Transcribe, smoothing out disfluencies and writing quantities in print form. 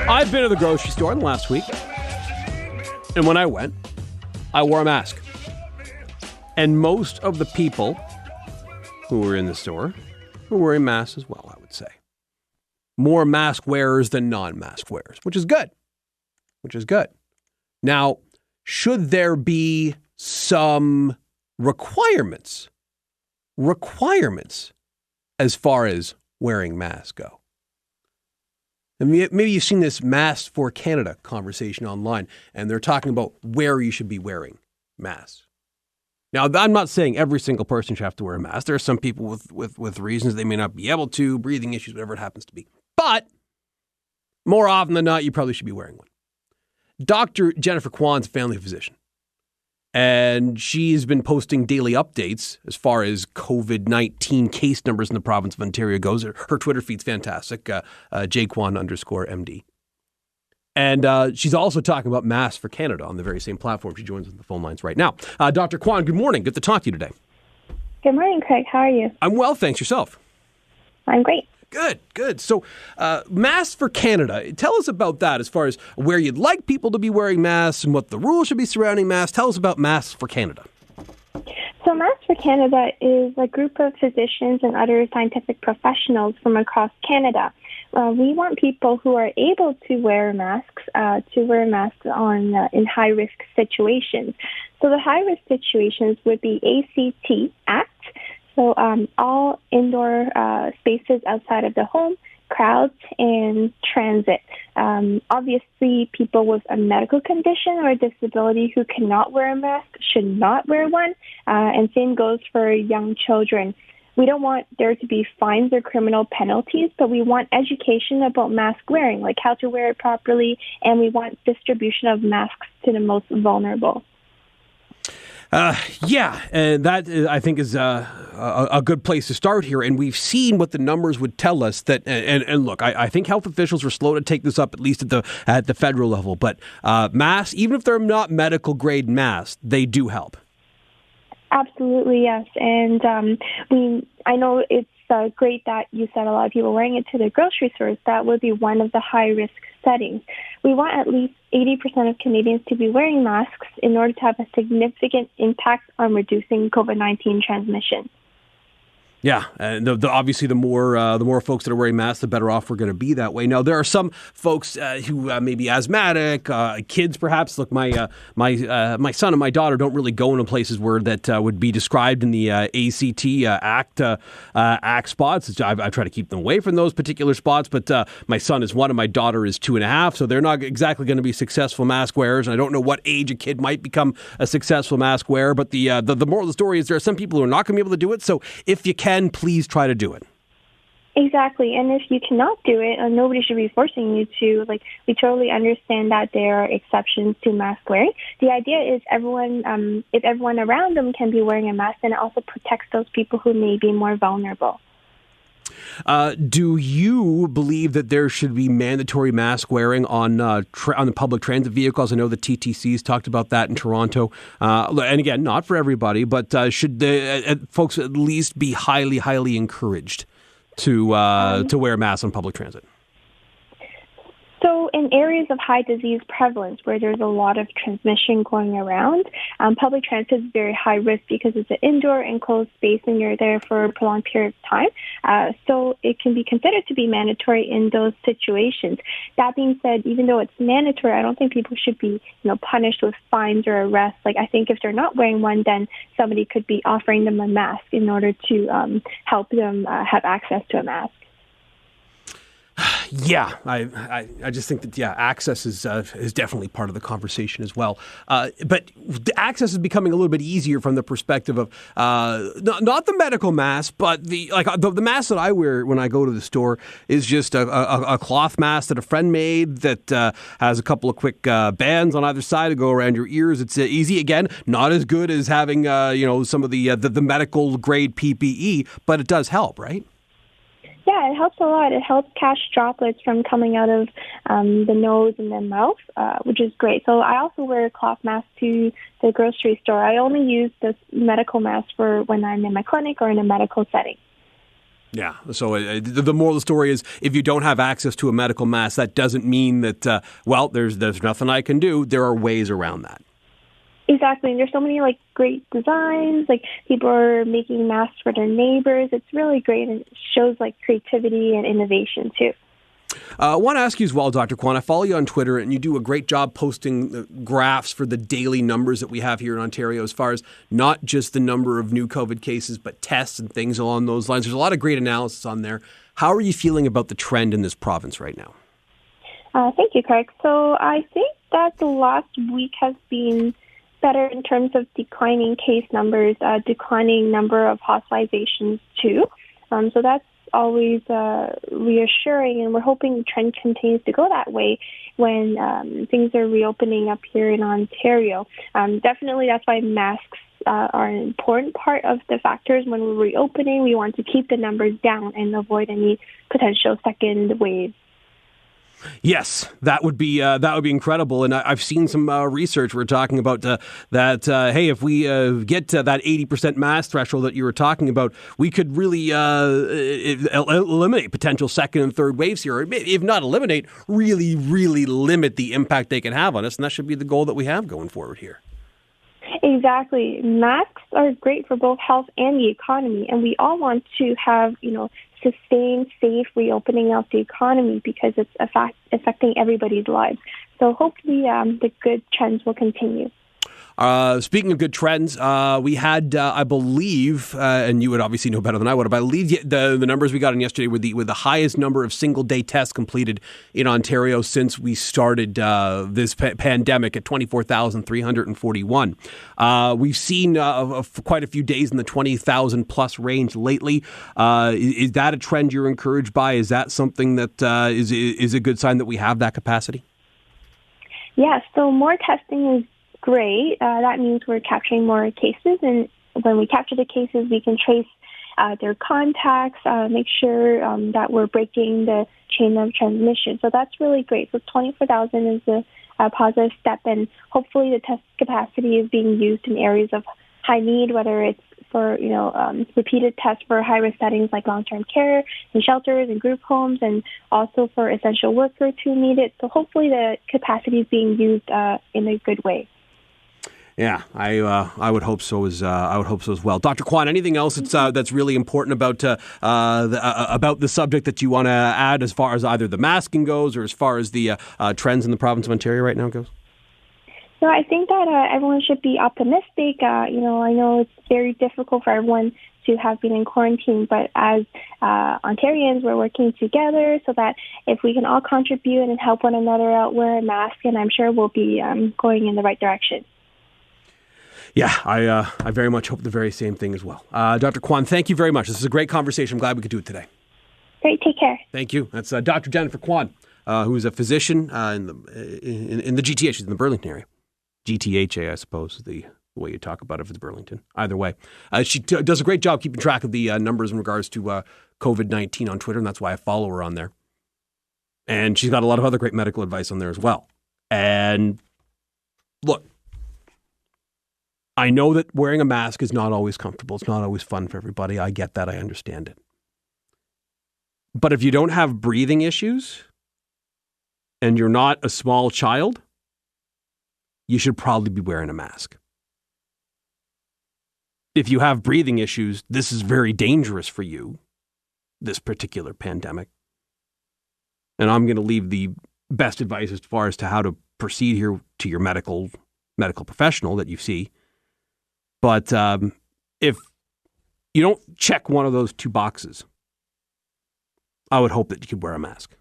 I've been to the grocery store in the last week, and when I went, I wore a mask. And most of the people who were in the store were wearing masks as well, I would say. More mask wearers than non-mask wearers, which is good. Now, should there be some requirements as far as wearing masks go? And maybe you've seen this Masks for Canada conversation online, and they're talking about where you should be wearing masks. Now, I'm not saying every single person should have to wear a mask. There are some people with reasons they may not be able to, breathing issues, whatever it happens to be. But more often than not, you probably should be wearing one. Dr. Jennifer Kwan's a family physician, and she's been posting daily updates as far as COVID-19 case numbers in the province of Ontario goes. Her Twitter feed's fantastic, jkwan_MD. And she's also talking about Masks for Canada on the very same platform. She joins us on the phone lines right now. Dr. Kwan, good morning. Good to talk to you today. Good morning, Craig. How are you? I'm well, thanks. Yourself? I'm great. Good. So, Masks for Canada, tell us about that as far as where you'd like people to be wearing masks and what the rules should be surrounding masks. Tell us about Masks for Canada. So Masks for Canada is a group of physicians and other scientific professionals from across Canada. We want people who are able to wear masks on in high-risk situations. So the high-risk situations would be ACT Act. So all indoor spaces outside of the home, crowds, and transit. Obviously, people with a medical condition or a disability who cannot wear a mask should not wear one. And same goes for young children. We don't want there to be fines or criminal penalties, but we want education about mask wearing, like how to wear it properly, and we want distribution of masks to the most vulnerable. And that I think is a good place to start here. And we've seen what the numbers would tell us that. And look, I think health officials were slow to take this up, at least at the federal level. But masks, even if they're not medical grade masks, they do help. Absolutely, yes. And I know it's great that you said a lot of people wearing it to the grocery stores. That would be one of the high-risk settings. We want at least 80% of Canadians to be wearing masks in order to have a significant impact on reducing COVID-19 transmission. Yeah, and obviously the more folks that are wearing masks, the better off we're going to be that way. Now, there are some folks who may be asthmatic, kids perhaps. Look, my son and my daughter don't really go into places where that would be described in the ACT Act spots. I try to keep them away from those particular spots, but my son is 1 and my daughter is 2.5, so they're not exactly going to be successful mask wearers. And I don't know what age a kid might become a successful mask wearer, but the moral of the story is there are some people who are not going to be able to do it, so if you can, please try to do it. Exactly. And if you cannot do it, nobody should be forcing you to. We totally understand that there are exceptions to mask wearing. The idea is if everyone around them can be wearing a mask, then it also protects those people who may be more vulnerable. Do you believe that there should be mandatory mask wearing on the public transit vehicles? I know the TTC's talked about that in Toronto. And again, not for everybody, but should folks at least be highly, highly encouraged to wear masks on public transit? So in areas of high disease prevalence where there's a lot of transmission going around, public transit is very high risk because it's an indoor enclosed space and you're there for a prolonged period of time. So it can be considered to be mandatory in those situations. That being said, even though it's mandatory, I don't think people should be punished with fines or arrests. I think if they're not wearing one, then somebody could be offering them a mask in order to help them have access to a mask. Yeah, I just think that, access is definitely part of the conversation as well. But the access is becoming a little bit easier from the perspective of not the medical mask, but the mask that I wear when I go to the store is just a cloth mask that a friend made that has a couple of quick bands on either side to go around your ears. It's easy. Again, not as good as having some of the medical grade PPE, but it does help, right? Yeah, it helps a lot. It helps catch droplets from coming out of the nose and the mouth, which is great. So I also wear a cloth mask to the grocery store. I only use this medical mask for when I'm in my clinic or in a medical setting. Yeah. So the moral of the story is, if you don't have access to a medical mask, that doesn't mean that, there's nothing I can do. There are ways around that. Exactly. And there's so many great designs, people are making masks for their neighbors. It's really great, and it shows creativity and innovation too. I want to ask you as well, Dr. Kwan, I follow you on Twitter, and you do a great job posting graphs for the daily numbers that we have here in Ontario, as far as not just the number of new COVID cases, but tests and things along those lines. There's a lot of great analysis on there. How are you feeling about the trend in this province right now? Thank you, Craig. So I think that the last week has been better in terms of declining case numbers, declining number of hospitalizations too. So that's always reassuring, and we're hoping the trend continues to go that way when things are reopening up here in Ontario. Definitely, that's why masks are an important part of the factors when we're reopening. We want to keep the numbers down and avoid any potential second wave. Yes, that would be incredible. And I've seen some research. We're talking about that. Hey, if we get to that 80% mask threshold that you were talking about, we could really eliminate potential second and third waves here. Or if not eliminate, really, really limit the impact they can have on us. And that should be the goal that we have going forward here. Exactly. Masks are great for both health and the economy, and we all want to have, sustained, safe reopening of the economy, because it's affecting everybody's lives. So hopefully the good trends will continue. Speaking of good trends, we had, I believe, and you would obviously know better than I would, but I believe the numbers we got in yesterday were the highest number of single-day tests completed in Ontario since we started this pandemic at 24,341. We've seen quite a few days in the 20,000 plus range lately. Is that a trend you're encouraged by? Is that something that is a good sign that we have that capacity? Yeah, so more testing is great. That means we're capturing more cases, and when we capture the cases, we can trace their contacts, make sure that we're breaking the chain of transmission. So that's really great. So 24,000 is a positive step, and hopefully the test capacity is being used in areas of high need, whether it's for repeated tests for high-risk settings like long-term care and shelters and group homes, and also for essential workers who need it. So hopefully the capacity is being used in a good way. Yeah, I would hope so as well. Dr. Kwan, anything else that's really important about the subject that you want to add, as far as either the masking goes or as far as the trends in the province of Ontario right now goes? So I think that everyone should be optimistic. I know it's very difficult for everyone to have been in quarantine, but as Ontarians, we're working together so that if we can all contribute and help one another out, wear a mask, and I'm sure we'll be going in the right direction. Yeah, I very much hope the very same thing as well. Dr. Kwan, thank you very much. This is a great conversation. I'm glad we could do it today. Great. Take care. Thank you. That's Dr. Jennifer Kwan, who is a physician in the GTA. She's in the Burlington area. GTHA, I suppose, is the way you talk about it if it's Burlington. Either way. She does a great job keeping track of the numbers in regards to COVID-19 on Twitter, and that's why I follow her on there. And she's got a lot of other great medical advice on there as well. And look, I know that wearing a mask is not always comfortable. It's not always fun for everybody. I get that. I understand it. But if you don't have breathing issues and you're not a small child, you should probably be wearing a mask. If you have breathing issues, this is very dangerous for you, this particular pandemic. And I'm going to leave the best advice as far as to how to proceed here to your medical professional that you see. But if you don't check one of those two boxes, I would hope that you could wear a mask.